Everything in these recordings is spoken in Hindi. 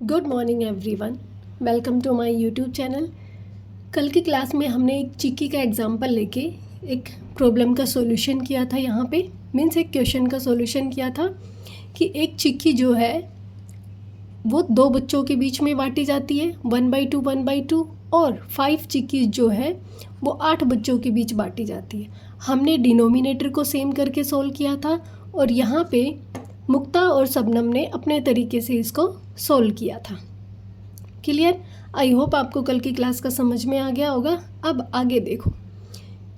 Good morning everyone, welcome to my YouTube channel. कल की क्लास में हमने एक चिक्की का एग्जांपल लेके एक प्रॉब्लम का सॉल्यूशन किया था। यहाँ पे मीन्स एक क्वेश्चन का सॉल्यूशन किया था कि एक चिक्की जो है वो दो बच्चों के बीच में बांटी जाती है 1/2 और 5 चिक्कीज जो है वो 8 बच्चों के बीच बांटी जाती है। हमने डिनोमिनेटर को सेम करके सोल्व किया था और यहाँ पे मुक्ता और शबनम ने अपने तरीके से इसको सोल्व किया था। क्लियर? आई होप आपको कल की क्लास का समझ में आ गया होगा। अब आगे देखो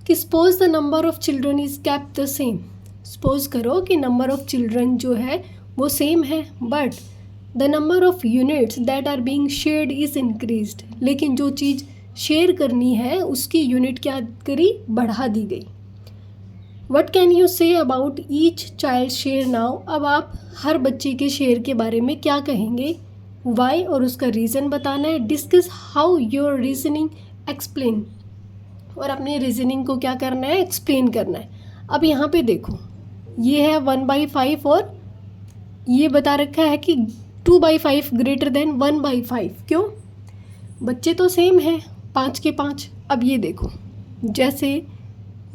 कि suppose the number of children is kept the same. Suppose करो कि नंबर ऑफ चिल्ड्रन जो है वो सेम है but the number of units that are being shared is increased. लेकिन जो चीज़ शेयर करनी है उसकी यूनिट क्या करी, बढ़ा दी गई। What can you say about each child share now. अब आप हर बच्चे के शेयर के बारे में क्या कहेंगे, वाई और उसका रीज़न बताना है। Discuss how your reasoning explain, और अपने रीजनिंग को क्या करना है, एक्सप्लेन करना है। अब यहाँ पे देखो ये है 1/5 और ये बता रखा है कि 2/5 ग्रेटर देन 1/5। क्यों? बच्चे तो सेम हैं, 5 के 5। अब ये देखो जैसे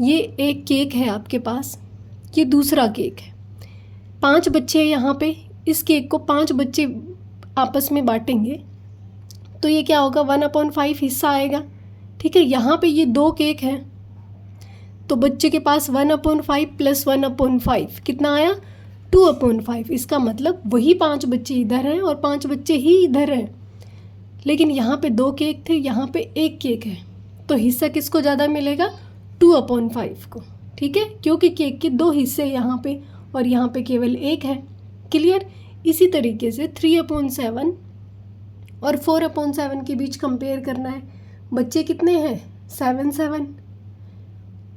ये एक केक है आपके पास, ये दूसरा केक है, 5 बच्चे हैं यहाँ पे। इस केक को 5 बच्चे आपस में बांटेंगे तो ये क्या होगा, 1/5 हिस्सा आएगा। ठीक है, यहाँ पे ये 2 केक हैं तो बच्चे के पास 1/5 + 1/5 कितना आया, 2/5। इसका मतलब वही 5 बच्चे इधर हैं और 5 बच्चे ही इधर हैं। लेकिन यहाँ पे 2 केक थे, यहाँ पे 1 केक है तो हिस्सा किसको ज़्यादा मिलेगा, 2/5 को। ठीक है, क्योंकि केक के 2 हिस्से यहाँ पे और यहाँ पे केवल 1 है। क्लियर? इसी तरीके से 3/7 और 4/7 के बीच कंपेयर करना है। बच्चे कितने हैं, 7।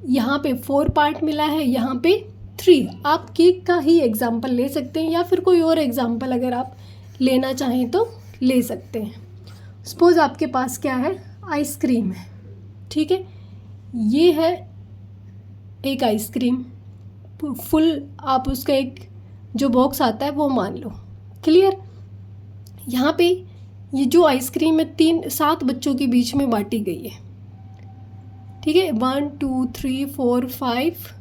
यहाँ पे 4 पार्ट मिला है, यहाँ पे 3। आप केक का ही एग्जाम्पल ले सकते हैं या फिर कोई और एग्जाम्पल अगर आप लेना चाहें तो ले सकते हैं। सपोज आपके पास क्या है, आइसक्रीम है। ठीक है, ये है एक आइसक्रीम फुल, आप उसका एक जो बॉक्स आता है वो मान लो। क्लियर? यहाँ पे ये जो आइसक्रीम है 7 बच्चों के बीच में बांटी गई है। ठीक है, 1 2 3 4 5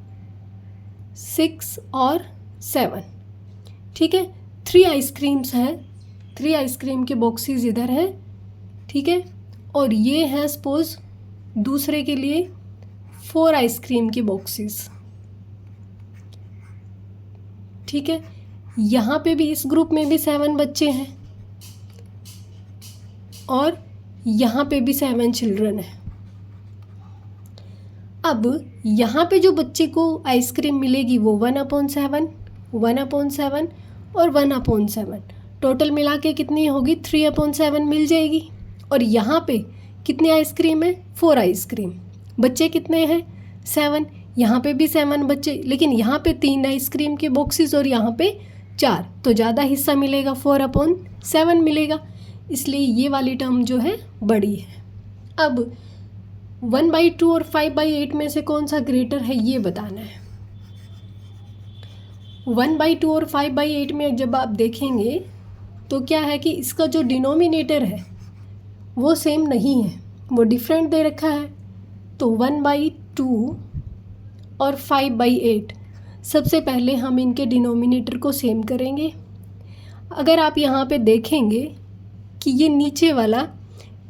6 और 7। ठीक है, 3 आइसक्रीम्स हैं, 3 आइसक्रीम के बॉक्सेस इधर हैं। ठीक है, और ये हैं सपोज दूसरे के लिए 4 आइसक्रीम के बॉक्सेस। ठीक है, यहाँ पे भी इस ग्रुप में भी 7 बच्चे हैं और यहाँ पे भी 7 चिल्ड्रन हैं। अब यहाँ पे जो बच्चे को आइसक्रीम मिलेगी वो 1/7, 1/7 और 1/7, टोटल मिला के कितनी होगी, 3/7 मिल जाएगी। और यहाँ पे कितने आइसक्रीम है, 4 आइसक्रीम। बच्चे कितने हैं, 7। यहाँ पे भी 7 बच्चे, लेकिन यहाँ पे 3 आइसक्रीम के बॉक्सेस और यहाँ पे 4, तो ज़्यादा हिस्सा मिलेगा, 4/7 मिलेगा। इसलिए ये वाली टर्म जो है बड़ी है। अब 1/2 और 5/8 में से कौन सा ग्रेटर है ये बताना है। 1/2 और 5/8 में जब आप देखेंगे तो क्या है कि इसका जो डिनोमिनेटर है वो सेम नहीं है, वो डिफरेंट दे रखा है। तो 1/2 और 5/8, सबसे पहले हम इनके डिनोमिनेटर को सेम करेंगे। अगर आप यहाँ पे देखेंगे कि ये नीचे वाला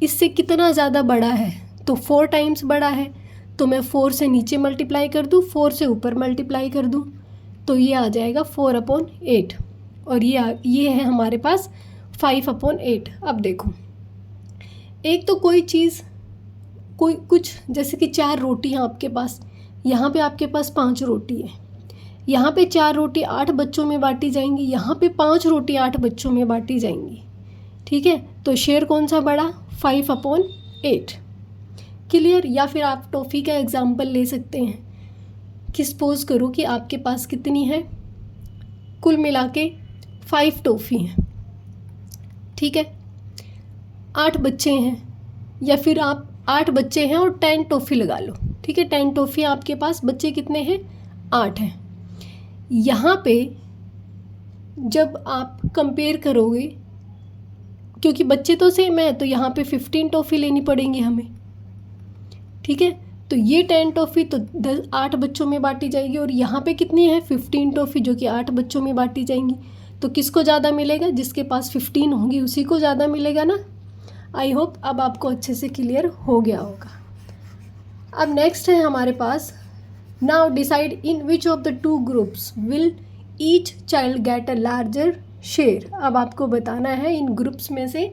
इससे कितना ज़्यादा बड़ा है तो 4 टाइम्स बड़ा है, तो मैं 4 से नीचे मल्टीप्लाई कर दूँ, 4 से ऊपर मल्टीप्लाई कर दूँ तो ये आ जाएगा 4/8 और ये है हमारे पास 5/8। अब देखो, एक तो कोई चीज़ कोई कुछ जैसे कि 4 रोटी हैं आपके पास, यहाँ पे आपके पास 5 रोटी है, यहाँ पे 4 रोटी 8 बच्चों में बांटी जाएंगी, यहाँ पे 5 रोटी 8 बच्चों में बांटी जाएंगी। ठीक है, तो शेयर कौन सा बड़ा, 5/8। क्लियर? या फिर आप टॉफ़ी का एग्जाम्पल ले सकते हैं कि सपोज करो कि आपके पास कितनी है, कुल मिला के 5 टॉफ़ी हैं। ठीक है, 8 बच्चे हैं, या फिर आप 8 बच्चे हैं और 10 टॉफ़ी लगा लो। ठीक है, 10 टॉफ़ी आपके पास, बच्चे कितने हैं, 8 हैं। यहाँ पे जब आप कंपेयर करोगे क्योंकि बच्चे तो सेम है तो यहाँ पे 15 टॉफ़ी लेनी पड़ेंगी हमें, ठीक है। तो ये 10 टॉफ़ी तो 8 बच्चों में बांटी जाएगी, और यहाँ पे कितनी है 15 टॉफ़ी जो कि 8 बच्चों में बांटी जाएंगी। तो किसको ज़्यादा मिलेगा? जिसके पास 15 होंगी उसी को ज़्यादा मिलेगा ना। आई होप अब आपको अच्छे से क्लियर हो गया होगा। अब नेक्स्ट है हमारे पास, now decide in which of the 2 groups will each child get a larger share. अब आपको बताना है इन ग्रुप्स में से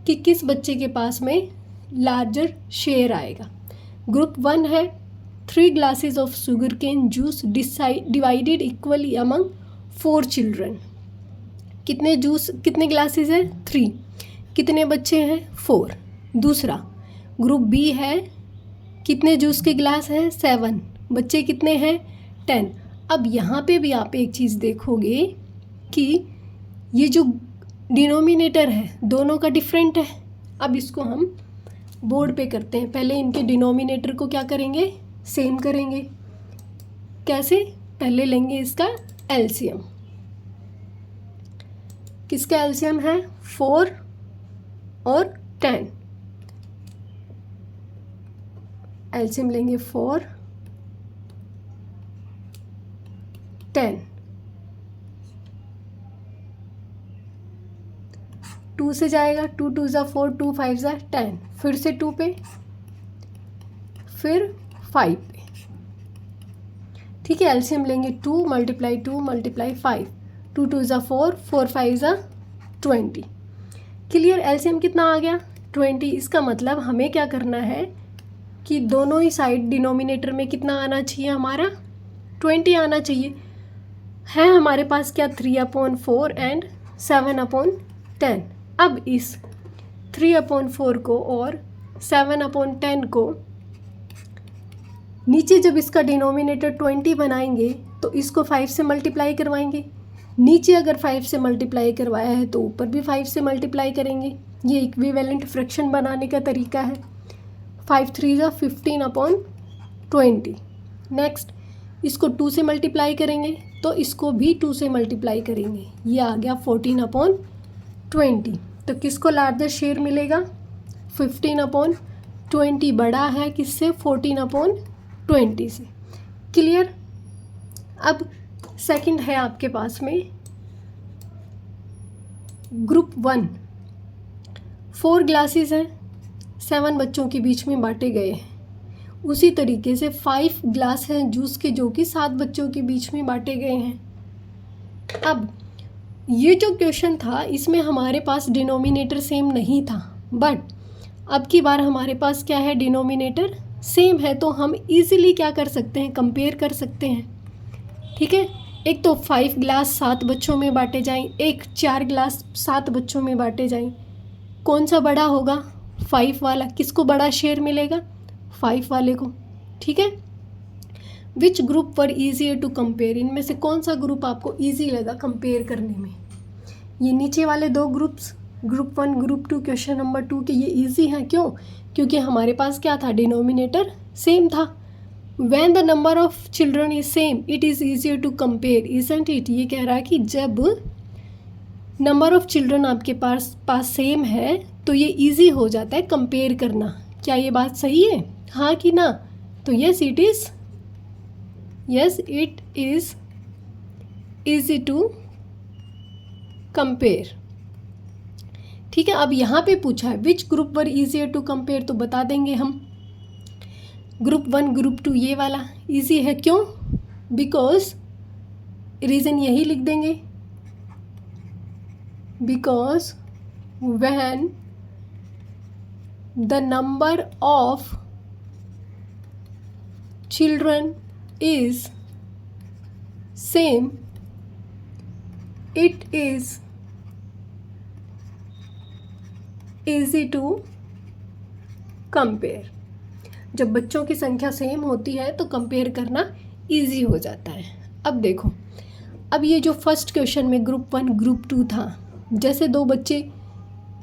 कि किस बच्चे के पास में लार्जर शेयर आएगा। ग्रुप 1 है 3 glasses of sugarcane juice divided equally among 4 children. कितने ग्लासेस हैं? 3। कितने बच्चे हैं? 4। दूसरा ग्रुप बी है, कितने जूस के ग्लास हैं? 7। बच्चे कितने हैं? 10। अब यहाँ पे भी आप एक चीज़ देखोगे कि ये जो डिनोमिनेटर है दोनों का डिफरेंट है। अब इसको हम बोर्ड पे करते हैं। पहले इनके डिनोमिनेटर को क्या करेंगे? सेम करेंगे। कैसे? पहले लेंगे इसका एलसीएम। किसका एलसीएम है? 4 और 10। एलसीएम लेंगे 4, 10। 2 से जाएगा, 2 2 ज़ा 4, 2 5 ज़ा 10। फिर से 2 पे, फिर 5 पे, ठीक है। एलसीएम लेंगे 2 × 2 × 5, 2 2 ज़ा 4, 4 5 ज़ा 20। क्लियर? एलसीएम कितना आ गया? 20। इसका मतलब हमें क्या करना है कि दोनों ही साइड डिनोमिनेटर में कितना आना चाहिए? हमारा 20 आना चाहिए। है हमारे पास क्या? 3/4 एंड 7/10। अब इस 3/4 को और 7/10 को नीचे जब इसका डिनोमिनेटर 20 बनाएंगे तो इसको 5 से मल्टीप्लाई करवाएंगे। नीचे अगर 5 से मल्टीप्लाई करवाया है तो ऊपर भी 5 से मल्टीप्लाई करेंगे। ये इक्विवेलेंट फ्रैक्शन बनाने का तरीका है। 5 3 ज़ा 15/20। नेक्स्ट इसको 2 से मल्टीप्लाई करेंगे तो इसको भी 2 से मल्टीप्लाई करेंगे। ये आ गया 14/20। तो किसको लार्जर शेयर मिलेगा? 15/20 बड़ा है किससे? 14/20 से। क्लियर? अब सेकंड है आपके पास में ग्रुप 1, 4 ग्लासेस हैं, 7 बच्चों के बीच में बांटे गए हैं। उसी तरीके से 5 ग्लास हैं जूस के जो कि 7 बच्चों के बीच में बांटे गए हैं। अब ये जो क्वेश्चन था इसमें हमारे पास डिनोमिनेटर सेम नहीं था, बट अब की बार हमारे पास क्या है? डिनोमिनेटर सेम है, तो हम इजीली क्या कर सकते हैं? कंपेयर कर सकते हैं, ठीक है। एक तो 5 ग्लास 7 बच्चों में बांटे जाएं, एक 4 ग्लास 7 बच्चों में बांटे जाएं। कौन सा बड़ा होगा? 5 वाला। किसको बड़ा शेयर मिलेगा? 5 वाले को, ठीक है। Which group were easier to compare? इनमें से कौन सा ग्रुप आपको ईजी लगा कंपेयर करने में? ये नीचे वाले 2 groups, group 1 group 2 question number 2 के, ये ईजी हैं। क्यों? क्योंकि हमारे पास क्या था? डिनोमिनेटर सेम था। When the number of children is same, it is easier to compare, isn't it? ये कह रहा है कि जब नंबर ऑफ चिल्ड्रन आपके पास सेम है तो ये इजी हो जाता है कंपेयर करना। क्या ये बात सही है? हाँ कि ना? तो yes it is easy to compare, ठीक है। अब यहाँ पे पूछा है which group were easier to compare, तो बता देंगे हम ग्रुप 1 ग्रुप 2 ये वाला इजी है। क्यों? बिकॉज रीज़न यही लिख देंगे, because when the number of children is same it is easy to compare. जब बच्चों की संख्या सेम होती है तो कंपेयर करना इजी हो जाता है। अब देखो, अब ये जो फर्स्ट क्वेश्चन में ग्रुप 1 ग्रुप 2 था, जैसे 2 बच्चे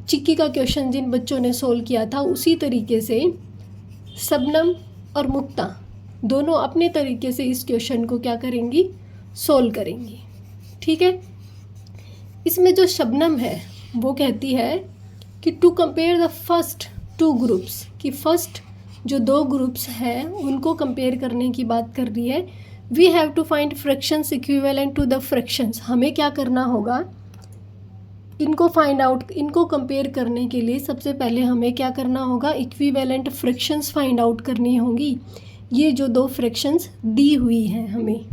चिक्की का क्वेश्चन जिन बच्चों ने सोल्व किया था उसी तरीके से शबनम और मुक्ता दोनों अपने तरीके से इस क्वेश्चन को क्या करेंगी? सोल्व करेंगी, ठीक है। इसमें जो शबनम है वो कहती है कि to compare the first two groups, कि फर्स्ट जो दो ग्रुप्स हैं उनको कंपेयर करने की बात कर रही है। We have to find fractions equivalent to the fractions, हमें क्या करना होगा, इनको फाइंड आउट, इनको कंपेयर करने के लिए सबसे पहले हमें क्या करना होगा, इक्विवेलेंट फ्रैक्शंस फाइंड आउट करनी होंगी, ये जो दो फ्रैक्शंस दी हुई हैं हमें।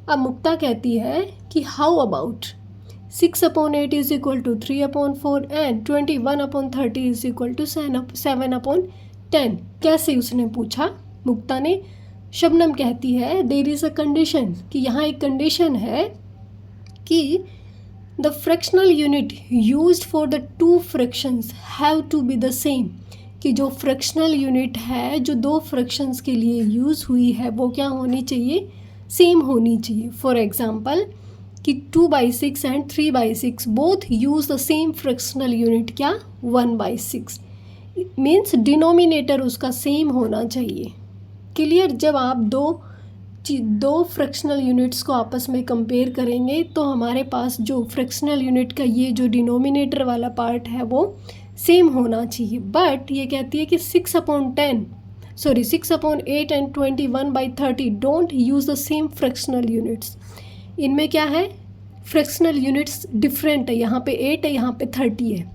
अब मुक्ता कहती है कि how about 6/8 is equal to 3/4 and 21/30 is equal to 7/10। कैसे उसने पूछा, मुक्ता ने। शबनम कहती है देयर इज़ अ कंडीशन, कि यहाँ एक कंडीशन है कि the fractional unit used for the two fractions have to be the same, कि जो फ्रैक्शनल यूनिट है जो दो फ्रैक्शंस के लिए यूज़ हुई है वो क्या होनी चाहिए, सेम होनी चाहिए। फॉर एग्जाम्पल कि 2/6 and 3/6 both use the same fractional unit, क्या 1/6, मीन्स डिनोमिनेटर उसका सेम होना चाहिए। क्लियर। जब आप दो फ्रैक्शनल यूनिट्स को आपस में कंपेयर करेंगे तो हमारे पास जो फ्रैक्शनल यूनिट का ये जो डिनोमिनेटर वाला पार्ट है वो सेम होना चाहिए। बट ये कहती है कि 6/8 and 21/30 don't use the same fractional units. इनमें क्या है, फ्रैक्शनल यूनिट्स डिफरेंट है, यहाँ पे 8 है, यहाँ पे 30 है,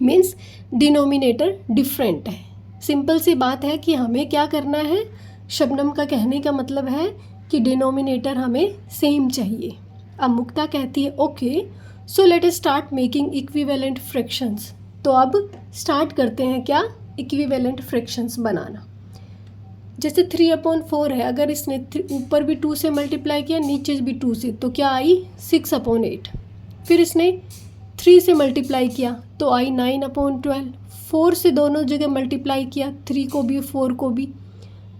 मीन्स डिनोमिनेटर डिफरेंट है। सिंपल सी बात है कि हमें क्या करना है, शबनम का कहने का मतलब है कि डिनोमिनेटर हमें सेम चाहिए। अब मुक्ता कहती है okay so let us start making equivalent fractions, तो अब स्टार्ट करते हैं क्या, इक्विवेलेंट फ्रैक्शंस बनाना। जैसे 3/4 है, अगर इसने ऊपर भी 2 से मल्टीप्लाई किया नीचे भी 2 से, तो क्या आई 6/8। फिर इसने 3 से मल्टीप्लाई किया तो आई 9/12। 4 से दोनों जगह मल्टीप्लाई किया, 3 को भी 4 को भी,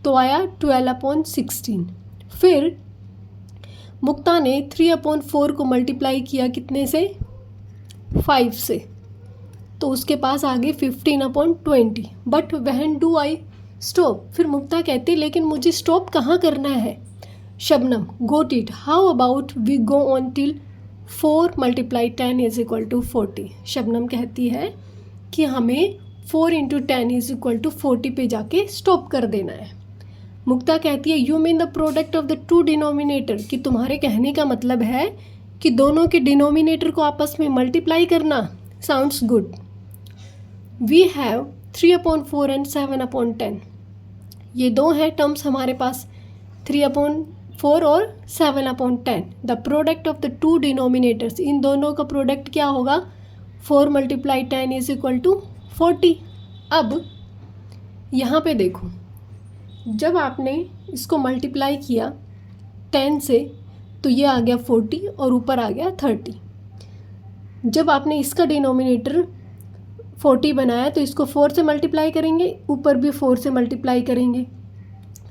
तो आया 12/16। फिर मुक्ता ने 3/4 को मल्टीप्लाई किया कितने से, 5 से, तो उसके पास आ गए 15/20। But when do I stop, फिर मुक्ता कहती लेकिन मुझे स्टॉप कहाँ करना है। Shabnam got it, how about we go on till 4 × 10 is equal to 40। Shabnam कहती है कि हमें 4 × 10 इज इक्वल टू 40 पे जाके स्टॉप कर देना है। मुक्ता कहती है you mean the product of the to denominator, कि तुम्हारे कहने का मतलब है कि दोनों के डिनोमिनेटर को आपस में मल्टीप्लाई करना। Sounds good. We have 3/4 and 7/10, ये दो हैं टर्म्स हमारे पास, 3/4 और 7/10। The product of the two denominators, इन दोनों का प्रोडक्ट क्या होगा, 4 × 10 इज इक्वल टू 40। अब यहाँ पे देखो, जब आपने इसको मल्टीप्लाई किया 10 से तो ये आ गया 40 और ऊपर आ गया 30। जब आपने इसका डिनोमिनेटर 40 बनाया तो इसको 4 से मल्टीप्लाई करेंगे, ऊपर भी 4 से मल्टीप्लाई करेंगे।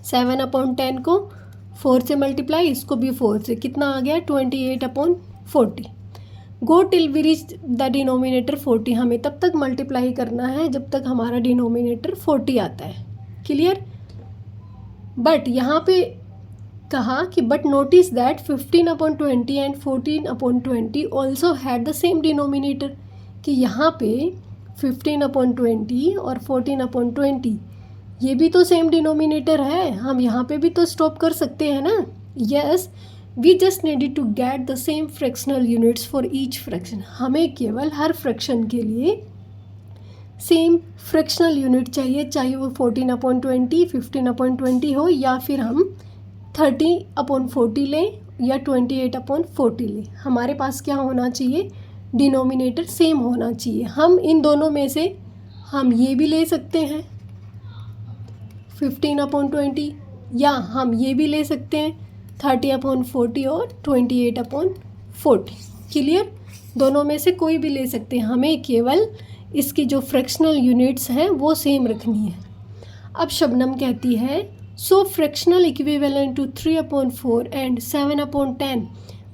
7/10 को 4 से मल्टीप्लाई, इसको भी 4 से, कितना आ गया 28/40। Go till we reach the denominator 40, हमें तब तक मल्टीप्लाई करना है जब तक हमारा डिनोमिनेटर 40 आता है। क्लियर। बट यहाँ पे कहा कि but notice that 15/20 and 14/20 also had the same denominator, कि यहाँ पे 15/20 और 14/20 ये भी तो सेम डिनोमिनेटर है, हम यहाँ पे भी तो स्टॉप कर सकते हैं ना। Yes we just needed to get the same fractional units for each fraction, हमें केवल हर फ्रैक्शन के लिए सेम फ्रैक्शनल यूनिट चाहिए, चाहे वो 14/20 15/20 हो या फिर हम 30/40 लें या 28/40 लें। हमारे पास क्या होना चाहिए, डिनोमिनेटर सेम होना चाहिए। हम इन दोनों में से हम ये भी ले सकते हैं 15/20, या हम ये भी ले सकते हैं 30/40 और 28/40। क्लियर। दोनों में से कोई भी ले सकते हैं, हमें केवल इसकी जो फ्रैक्शनल यूनिट्स हैं वो सेम रखनी है। अब शबनम कहती है so fractional equivalent to 3/4 and 7/10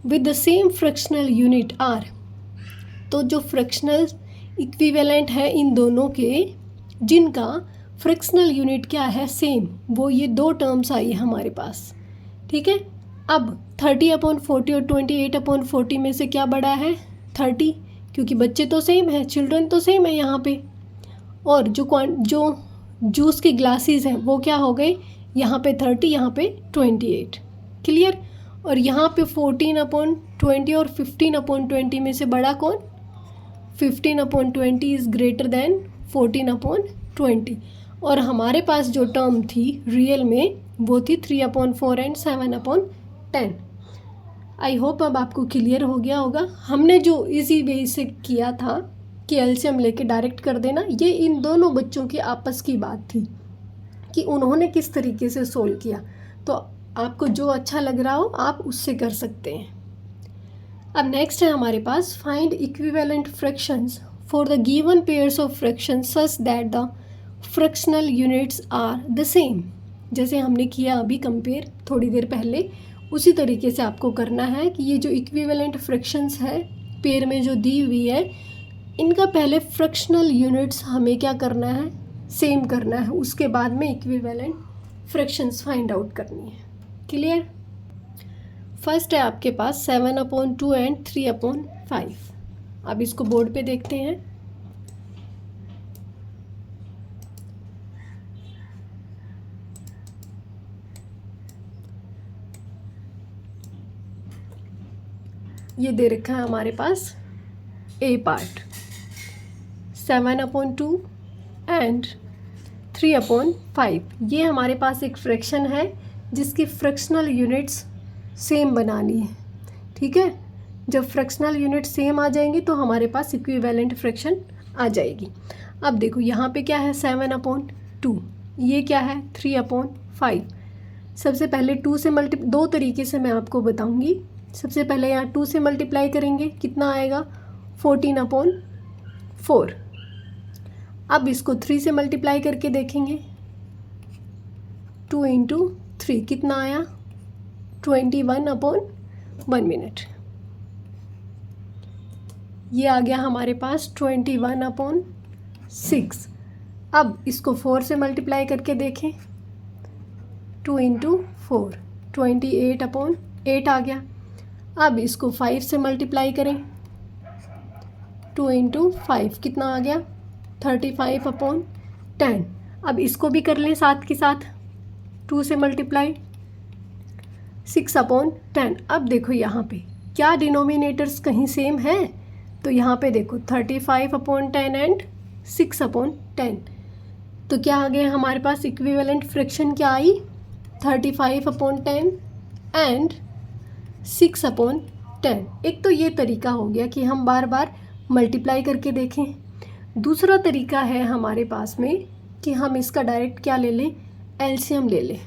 with the same fractional unit are, तो जो फ्रैक्शनल इक्विवेलेंट है इन दोनों के जिनका फ्रैक्शनल यूनिट क्या है सेम, वो ये दो टर्म्स आई हमारे पास। ठीक है। अब 30/40 और 28/40 में से क्या बड़ा है, 30, क्योंकि बच्चे तो सेम है, चिल्ड्रन तो सेम है यहाँ पे। और जो जूस के ग्लासेस हैं वो क्या हो गए, यहाँ पे 30, यहाँ पे 28। क्लियर। और यहाँ पे 14/20 और 15/20 में से बड़ा कौन, 15/20 इज़ ग्रेटर देन 14/20। और हमारे पास जो टर्म थी रियल में वो थी 3/4 एंड 7/10। आई होप अब आपको क्लियर हो गया होगा। हमने जो इजी वे से किया था कि एलसीएम लेके डायरेक्ट कर देना, ये इन दोनों बच्चों की आपस की बात थी कि उन्होंने किस तरीके से सोल्व किया। तो आपको जो अच्छा लग रहा हो आप उससे कर सकते हैं। अब नेक्स्ट है हमारे पास find equivalent fractions for the given pairs of fractions such that the fractional units are the same. जैसे हमने किया अभी कंपेयर थोड़ी देर पहले, उसी तरीके से आपको करना है कि ये जो इक्विवेलेंट फ्रैक्शंस है पेयर में जो दी हुई है, इनका पहले फ्रैक्शनल यूनिट्स हमें क्या करना है, सेम करना है। उसके बाद में इक्विवेलेंट फ्रैक्शंस फाइंड आउट करनी है। क्लियर। फर्स्ट है आपके पास 7/2 एंड 3/5। अब इसको बोर्ड पे देखते हैं। ये दे रखा है हमारे पास ए पार्ट 7/2 एंड 3/5। ये हमारे पास एक फ्रैक्शन है जिसकी फ्रैक्शनल यूनिट्स सेम बनानी है। ठीक है, जब फ्रैक्शनल यूनिट सेम आ जाएंगी तो हमारे पास इक्विवेलेंट फ्रैक्शन आ जाएगी। अब देखो यहाँ पे क्या है 7/2, ये क्या है 3/5। सबसे पहले 2 से दो तरीके से मैं आपको बताऊंगी। सबसे पहले यहाँ 2 से मल्टीप्लाई करेंगे, कितना आएगा 14/4। अब इसको 3 से मल्टीप्लाई करके देखेंगे, 2 × 3 कितना आया 21/1 मिनट। ये आ गया हमारे पास 21/6। अब इसको 4 से मल्टीप्लाई करके देखें, 2 × 4 28/8 आ गया। अब इसको 5 से मल्टीप्लाई करें, 2 × 5 कितना आ गया 35/10। अब इसको भी कर लें साथ के साथ, 2 से मल्टीप्लाई 6/10। अब देखो यहाँ पे क्या डिनोमिनेटर्स कहीं सेम है, तो यहाँ पे देखो 35/10 एंड 6/10। तो क्या आ गया हमारे पास इक्विवेलेंट फ्रैक्शन क्या आई 35/10 एंड 6/10। एक तो ये तरीका हो गया कि हम बार बार मल्टीप्लाई करके देखें। दूसरा तरीका है हमारे पास में कि हम इसका डायरेक्ट क्या ले लें, एलसीएम ले लें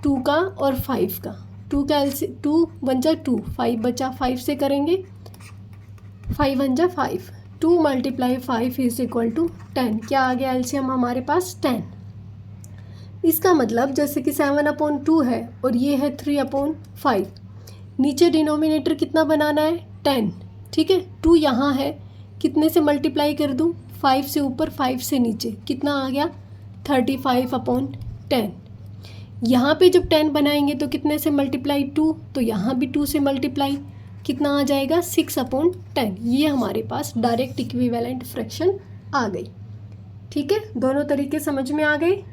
2 का और 5 का। 2 का 2 1 जा 2, 5 बचा, 5 से करेंगे 5 1 जा 5, 2 × 5 इज इक्वल टू 10। क्या आ गया एलसीएम हमारे पास 10। इसका मतलब जैसे कि 7/2 है और ये है 3/5, नीचे डिनोमिनेटर कितना बनाना है 10। ठीक है, 2 यहाँ है, कितने से मल्टीप्लाई कर दूँ 5 से ऊपर 5 से नीचे, कितना आ गया 35/10। यहाँ पे जब 10 बनाएंगे तो कितने से मल्टीप्लाई 2, तो यहाँ भी 2 से मल्टीप्लाई कितना आ जाएगा 6/10। ये हमारे पास डायरेक्ट इक्विवेलेंट फ्रैक्शन आ गई। ठीक है, दोनों तरीके समझ में आ गए।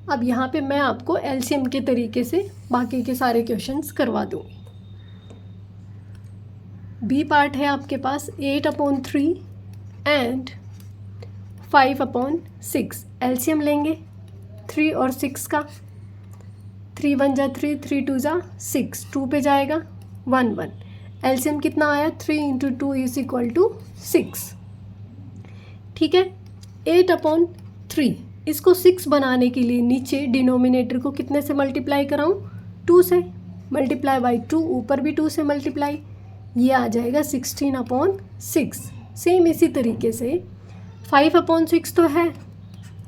अब यहाँ पे मैं आपको एलसीएम के तरीके से बाकी के सारे क्वेश्चंस करवा दूँगी। बी पार्ट है आपके पास 8/3 एंड 5/6। एलसीएम लेंगे 3 और 6 का, 3 1 जा 3, 3 2 जा 6, 2 पे जाएगा 1 1। एलसीएम कितना आया 3 × 2 इज इक्वल टू 6। ठीक है, 8/3 इसको 6 बनाने के लिए नीचे डिनोमिनेटर को कितने से मल्टीप्लाई कराऊँ 2 से, मल्टीप्लाई बाई 2, ऊपर भी 2 से मल्टीप्लाई, ये आ जाएगा 16/6। सेम इसी तरीके से 5/6 तो है,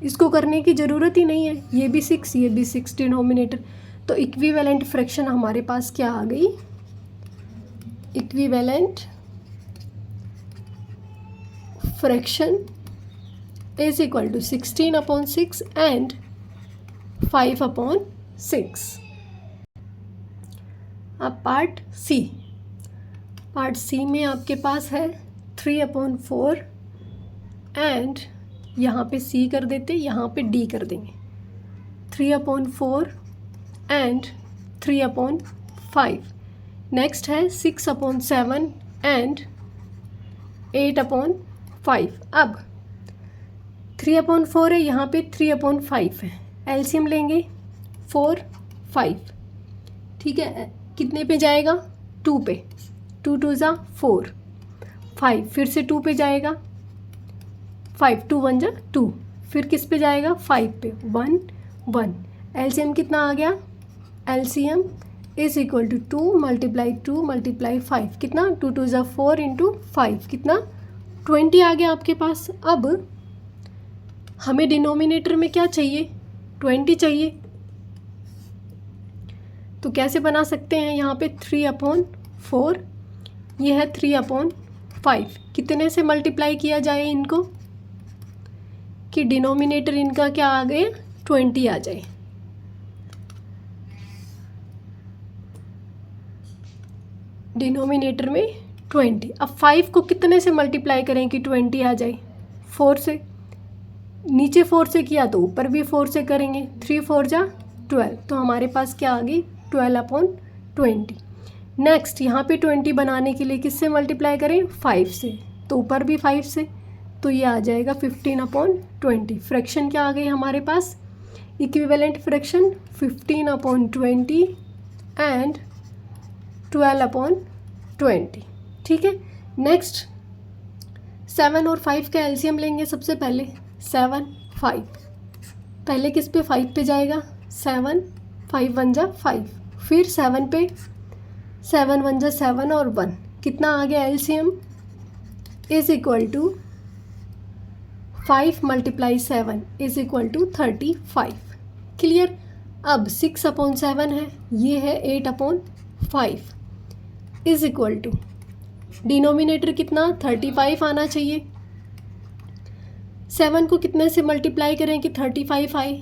इसको करने की ज़रूरत ही नहीं है, ये भी 6 ये भी 6 डिनोमिनेटर। तो इक्विवेलेंट फ्रैक्शन हमारे पास क्या आ गई, equivalent fraction is equal to 16/6 and 5/6। अब पार्ट सी, पार्ट सी में आपके पास है 3/4 एंड यहाँ पे सी कर देते, यहाँ पे डी कर देंगे। 3/4 एंड 3/5। नेक्स्ट है 6/7 एंड 8/5। अब 3/4 है, यहाँ पे 3/5 है, एलसीएम लेंगे 4, 5। ठीक है, कितने पे जाएगा? 2 पे। 2 2 ज़ा 4, 5 फिर से 2 पे जाएगा, 5 2 1 ज़ा 2, फिर किस पे जाएगा? 5 पे, 1 1। एलसीएम कितना आ गया? एलसीएम इज इक्वल टू 2 × 5, कितना? 2 2 ज़ा 4 × 5, कितना? 20 आ गया आपके पास। अब हमें डिनोमिनेटर में क्या चाहिए? 20 चाहिए। तो कैसे बना सकते हैं? यहाँ पे 3/4, ये है 3/5। कितने से मल्टीप्लाई किया जाए इनको कि डिनोमिनेटर इनका क्या आ गए? 20 आ जाए। डिनोमिनेटर में 20। अब 5 को कितने से मल्टीप्लाई करें कि 20 आ जाए? 4 से। नीचे 4 से किया तो ऊपर भी 4 से करेंगे। 3 4 ज़ा 12, तो हमारे पास क्या आ गई? 12/20। नेक्स्ट यहाँ पे 20 बनाने के लिए किससे मल्टीप्लाई करें? 5 से, तो ऊपर भी 5 से, तो ये आ जाएगा 15/20। फ्रैक्शन क्या आ गई हमारे पास? Equivalent fraction 15/20 and 12/20। ठीक है। नेक्स्ट 7 और 5 का एलसीएम लेंगे सबसे पहले। 7 5, पहले किस पे? 5 पे जाएगा, 7 5 1 ज़ा 5, फिर 7 पे, 7 1 ज़ा 7 और 1, कितना आ गया? LCM is equal to 5 × 7 is equal to 35। Clear. अब 6/7 है, ये है 8/5 इज इक्वल टू डिनोमिनेटर कितना? 35 आना चाहिए। 7 को कितने से मल्टीप्लाई करें कि 35 आए?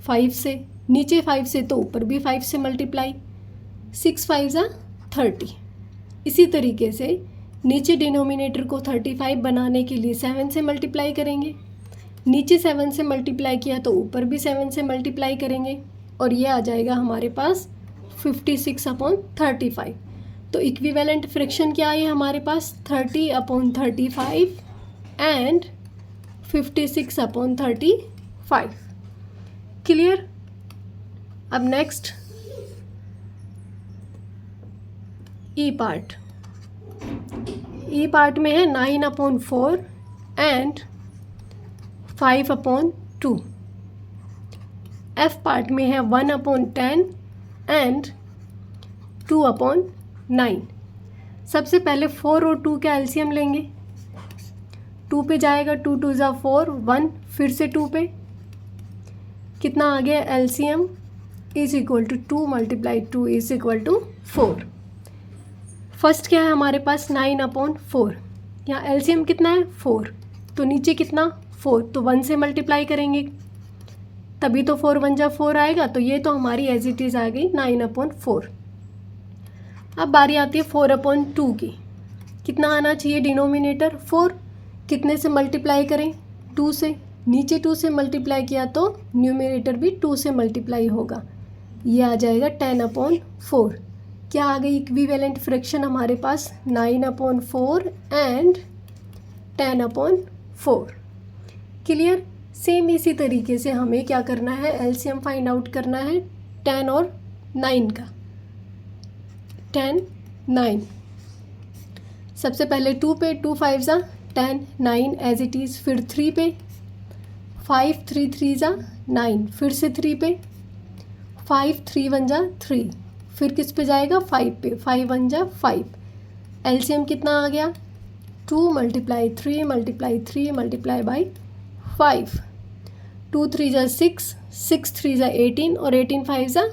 5 से। नीचे 5 से तो ऊपर भी 5 से मल्टीप्लाई, 6 5 ज़ा 30। इसी तरीके से नीचे डिनोमिनेटर को 35 बनाने के लिए 7 से मल्टीप्लाई करेंगे। नीचे 7 से मल्टीप्लाई किया तो ऊपर भी 7 से मल्टीप्लाई करेंगे, और ये आ जाएगा हमारे पास 56/35। तो इक्विवेलेंट फ्रैक्शन क्या है हमारे पास? 30/35 एंड 56/35। क्लियर। अब नेक्स्ट ई पार्ट। ई पार्ट में है 9/4 एंड 5/2। एफ पार्ट में है 1/10 एंड 2/9। सबसे पहले 4 और 2 का एलसीएम लेंगे। 2 पे जाएगा, 2 2 ज़ा 4, 1 फिर से 2 पे, कितना आ गया? LCM is equal to 2 × 2 is equal to 4। First क्या है हमारे पास? 9/4। यहाँ एलसीएम कितना है? 4, तो नीचे कितना? 4, तो 1 से मल्टीप्लाई करेंगे, तभी तो 4 1 ज़ा 4 आएगा। तो ये तो हमारी एज इट इज़ आ गई 9/4। अब बारी आती है 4/2 की। कितना आना चाहिए डिनोमिनेटर? 4। कितने से मल्टीप्लाई करें? 2 से। नीचे 2 से मल्टीप्लाई किया तो न्यूमरेटर भी 2 से मल्टीप्लाई होगा, ये आ जाएगा 10/4। क्या आ गई इक्विवेलेंट फ्रैक्शन हमारे पास? 9/4 एंड 10/4। क्लियर। सेम इसी तरीके से हमें क्या करना है? एलसीएम फाइंड आउट करना है 10 और 9 का। 10 9, सबसे पहले 2 पे, 2 5 ज़ा 10, 9 एज इट इज़, फिर 3 पे, 5 3 3 ज़ा 9, फिर से 3 पे, 5 3 1 ज़ा 3, फिर किस पे जाएगा? 5 पे, 5 1 ज़ा 5। एलसीएम कितना आ गया? 2 × 3 × 3 मल्टीप्लाई बाई 5, 2 3 ज़ा 6, 6 3 ज़ा 18 और 18 5 ज़ा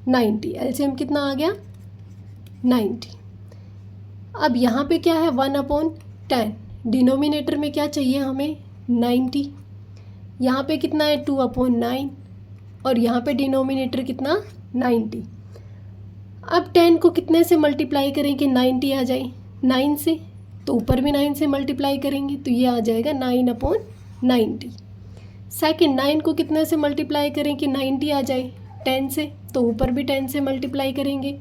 90। एलसीएम कितना आ गया? 90। अब यहाँ पे क्या है? 1/10। डिनोमिनेटर में क्या चाहिए हमें? 90। यहाँ पे कितना है? 2/9 और यहाँ पे डिनोमिनेटर कितना? 90। अब 10 को कितने से मल्टीप्लाई करें कि 90 आ जाए? 9 से, तो ऊपर भी 9 से मल्टीप्लाई करेंगे तो ये आ जाएगा 9/90। सेकंड 9 को कितने से मल्टीप्लाई करें कि 90 आ जाए? 10 से, तो ऊपर भी 10 से मल्टीप्लाई करेंगे,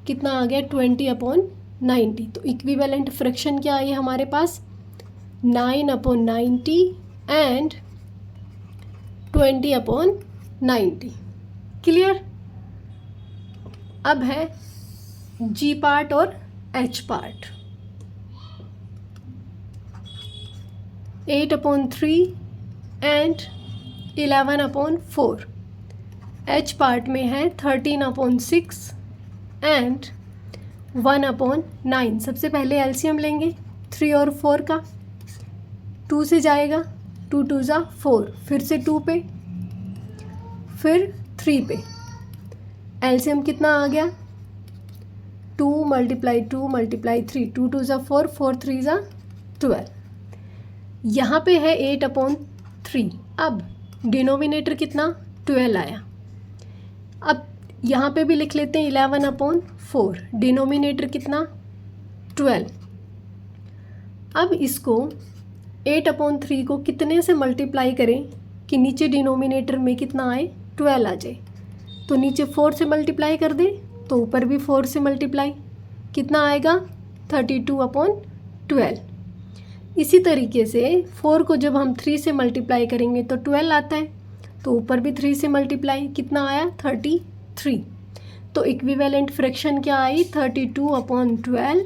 कितना आ गया? 20/90। तो इक्विवेलेंट फ्रैक्शन क्या आई हमारे पास? 9/90 एंड 20/90। क्लियर? अब है जी पार्ट और H part. 8/3 and 11/4। H part में है 13/6 एंड 1/9। सबसे पहले एलसीएम लेंगे 3 और 4 का। 2 से जाएगा, 2 2 ज़ा 4, फिर से 2 पे, फिर 3 पे। एलसीएम कितना आ गया? 2 × 2 × 3, 2 2 ज़ा 4, 4 3 ज़ा 12। यहाँ पे है 8/3। अब डिनोमिनेटर कितना? 12 आया। अब यहाँ पे भी लिख लेते हैं 11/4। डिनोमिनेटर कितना? 12। अब इसको 8/3 को कितने से मल्टीप्लाई करें कि नीचे डिनोमिनेटर में कितना आए? 12 आ जाए। तो नीचे 4 से मल्टीप्लाई कर दें तो ऊपर भी 4 से मल्टीप्लाई, कितना आएगा? 32/12। इसी तरीके से 4 को जब हम 3 से मल्टीप्लाई करेंगे तो 12 आता है, तो ऊपर भी 3 से मल्टीप्लाई, कितना आया? 33। तो इक्विवेलेंट फ्रैक्शन क्या आई? 32/12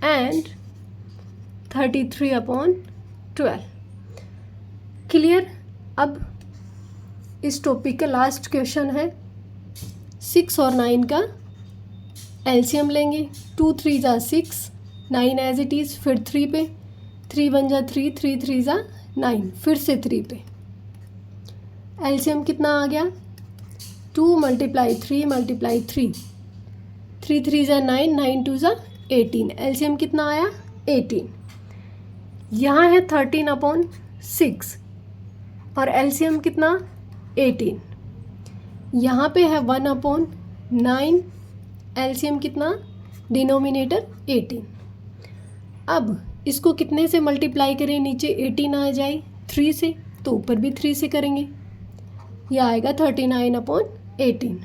एंड 33/12। क्लियर? अब इस टॉपिक का लास्ट क्वेश्चन है 6 और 9 का एलसीएम लेंगे। 2 3 ज़ा 6, 9 एज इट इज़, फिर 3 पे, 3 1 ज़ा 3, 3 3 ज़ा 9, फिर से 3 पे। एलसीएम कितना आ गया? 2 × 3 × 3, 3 3 ज़ा 9, 9 2 ज़ा 18। एलसीएम कितना आया? 18। यहाँ है 13/6 और एलसीएम कितना? 18। यहाँ पे है 1/9, एलसीएम कितना? डिनोमिनेटर 18। अब इसको कितने से मल्टीप्लाई करें? नीचे 18 आ जाए 3 से, तो ऊपर भी 3 से करेंगे, यह आएगा 39/18।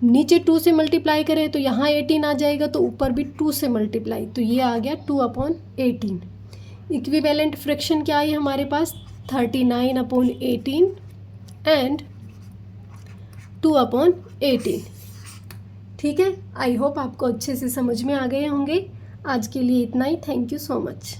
नीचे 2 से मल्टीप्लाई करें तो यहाँ 18 आ जाएगा, तो ऊपर भी 2 से मल्टीप्लाई, तो ये आ गया 2/18। इक्विवेलेंट फ्रैक्शन क्या आई हमारे पास? 39/18 एंड 2/18। ठीक है, आई होप आपको अच्छे से समझ में आ गए होंगे। आज के लिए इतना ही। Thank you so much.